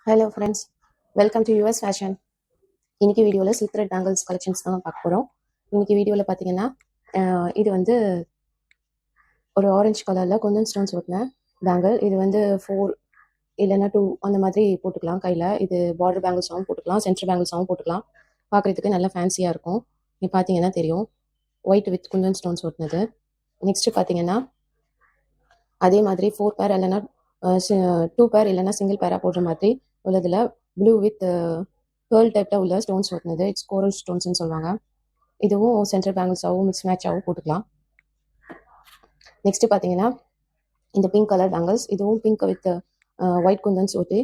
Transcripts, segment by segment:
Hello friends, welcome to US fashion. இன்னைக்கு வீடியோவில் silk thread bangles collections தான் பார்க்க போகிறோம். இன்னைக்கு வீடியோவில் பார்த்தீங்கன்னா இது வந்து ஒரு ஆரஞ்சு கலரில் குந்தன் ஸ்டோன்ஸ் ஒட்டின பேங்கிள். இது வந்து 4 இல்லைன்னா 2 அந்த மாதிரி போட்டுக்கலாம் கையில். இது பார்டர் பேங்கிள்ஸாகவும் போட்டுக்கலாம், சென்டர் பேங்கிள்ஸாகவும் போட்டுக்கலாம். பார்க்குறதுக்கு நல்லா ஃபேன்சியாக இருக்கும். நீ பார்த்தீங்கன்னா தெரியும், ஒயிட் வித் குந்தன் ஸ்டோன்ஸ் ஒட்டினது. நெக்ஸ்ட்டு பார்த்தீங்கன்னா அதே மாதிரி 4 பேர் இல்லைன்னா 2 பேர் இல்லைன்னா சிங்கிள் பேராக போடுற மாதிரி உள்ளதில் ப்ளூ வித் பேர்ல் டைப்பில் உள்ள ஸ்டோன்ஸ் ஒட்டினது. இட்ஸ் கோரல் ஸ்டோன்ஸ்னு சொல்லுவாங்க. இதுவும் சென்டர் பேங்கிள்ஸாகவும் மிக்ஸ் மேட்சாகவும் போட்டுக்கலாம். நெக்ஸ்ட் பார்த்தீங்கன்னா இந்த பிங்க் கலர் பேங்கிள்ஸ், இதுவும் பிங்க் வித் ஒயிட் குந்தன்ஸ் ஒட்டி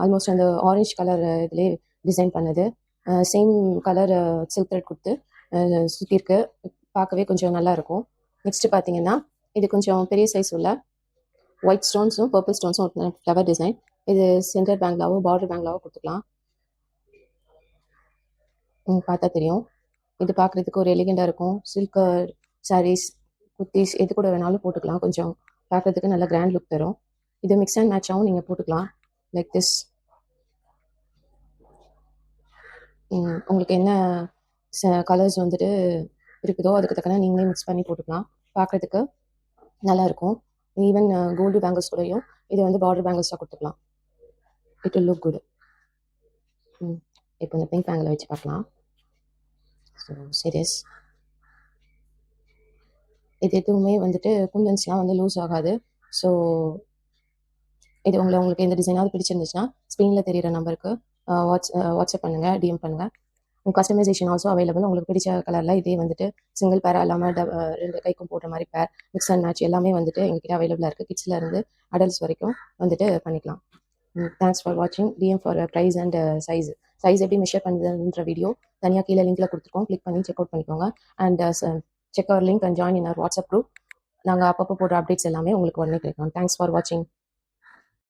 ஆல்மோஸ்ட் அந்த ஆரஞ்ச் கலர் இதுலேயே டிசைன் பண்ணது. சேம் கலர் சில்க் த்ரெட் கொடுத்து சுற்றிருக்கு. பார்க்கவே கொஞ்சம் நல்லா இருக்கும். நெக்ஸ்ட் பார்த்தீங்கன்னா இது கொஞ்சம் பெரிய சைஸ் உள்ள ஒயிட் ஸ்டோன்ஸும் பர்பிள் ஸ்டோன்ஸும் ஒட்டின ஃப்ளவர் டிசைன். இது சென்டர் பேங்கிளாவோ பார்டர் பேங்கிளாவோ கொடுத்துக்கலாம். பார்த்தா தெரியும், இது பார்க்குறதுக்கு ஒரு எலிகெண்டாக இருக்கும். சில்க் சாரீஸ், குர்த்திஸ் எது கூட வேணாலும் போட்டுக்கலாம். கொஞ்சம் பார்க்குறதுக்கு நல்ல கிராண்ட் லுக் தரும். இது மிக்ஸ் அண்ட் மேட்சாகவும் நீங்கள் போட்டுக்கலாம். Like this. உங்களுக்கு என்ன கலர்ஸ் வந்துட்டு இருக்குதோ அதுக்கு தக்கன நீங்களே மிக்ஸ் பண்ணி போட்டுக்கலாம். பார்க்குறதுக்கு நல்லாயிருக்கும். ஈவன் கோல்டு பேங்கிள்ஸ் கூடயும் இது வந்து பார்டர் பேங்கிள்ஸாக கொடுத்துக்கலாம். It will look good. இப்போ இந்த பிங்க் பேங்கில் வச்சு பார்க்கலாம். ஸோ சீரியஸ், இது எதுவுமே வந்துட்டு குந்தன்ஸ்லாம் வந்து லூஸ் ஆகாது. ஸோ இது உங்களுக்கு எந்த டிசைனாவது பிடிச்சிருந்துச்சுன்னா ஸ்க்ரீனில் தெரியிற நம்பருக்கு வாட்ஸ்அப் பண்ணுங்கள், டிஎம் பண்ணுங்கள். Customisation also available. உங்களுக்கு பிடிச்ச கலரில் இதே வந்துட்டு சிங்கிள் பேராக இல்லாமல் 2 கைக்கும் போடுற மாதிரி பேர், மிக்ஸ் அண்ட் மேட்ச் எல்லாமே வந்துட்டு எங்ககிட்ட அவைலபிளாக இருக்குது. கிட்ஸில் இருந்து அடல்ட்ஸ் வரைக்கும் வந்துட்டு பண்ணிக்கலாம். தேங்க்ஸ் ஃபார் வாட்சிங். DM for price and size எப்படி மெஷர் பண்ணுறதுன்ற வீடியோ தனியாக கீழே லிங்க்கில் கொடுத்துருக்கோம். கிளிக் பண்ணி செக் அவுட் பண்ணிக்கோங்க. And check our link and join in our WhatsApp group. நாங்கள் அப்பப்போ போடுற அப்டேட்ஸ் எல்லாமே உங்களுக்கு உடனே கிடைக்கும். தேங்க்ஸ் ஃபார் வாட்சிங்.